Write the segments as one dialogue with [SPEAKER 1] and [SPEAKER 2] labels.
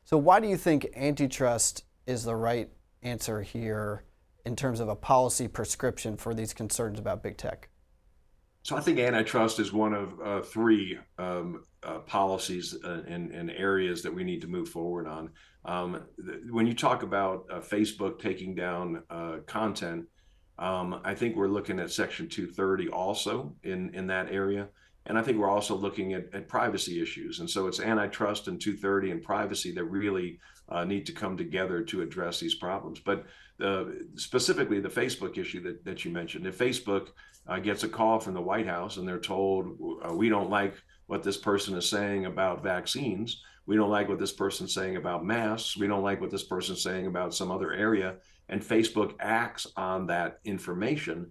[SPEAKER 1] So why do you think antitrust is the right answer here in terms of a policy prescription for these concerns about big tech?
[SPEAKER 2] So I think antitrust is one of three policies and areas that we need to move forward on. When you talk about Facebook taking down content, I think we're looking at Section 230 also in that area. And I think we're also looking at privacy issues. And so it's antitrust and 230 and privacy that really need to come together to address these problems. But specifically the Facebook issue that you mentioned, if Facebook gets a call from the White House and they're told, we don't like what this person is saying about vaccines, we don't like what this person's saying about masks, we don't like what this person's saying about some other area, and Facebook acts on that information,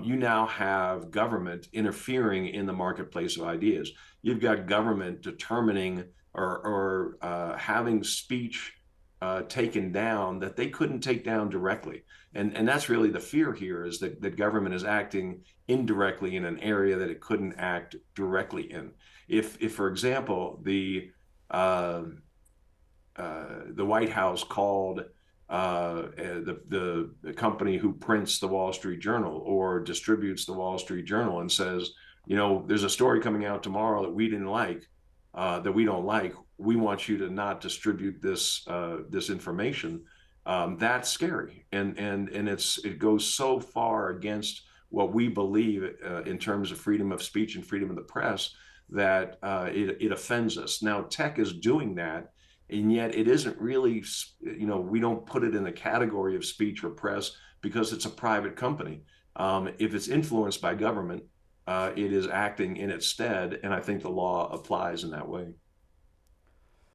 [SPEAKER 2] you now have government interfering in the marketplace of ideas. You've got government determining or having speech taken down that they couldn't take down directly. And that's really the fear here, is that government is acting indirectly in an area that it couldn't act directly in. If for example, uh, the White House called the company who prints the Wall Street Journal or distributes the Wall Street Journal and says, there's a story coming out tomorrow that we didn't like, that we don't like. We want you to not distribute this information. That's scary, and it goes so far against what we believe in terms of freedom of speech and freedom of the press that it offends us. Now, tech is doing that, and yet it isn't really, we don't put it in the category of speech or press because it's a private company. If it's influenced by government, it is acting in its stead, and I think the law applies in that way.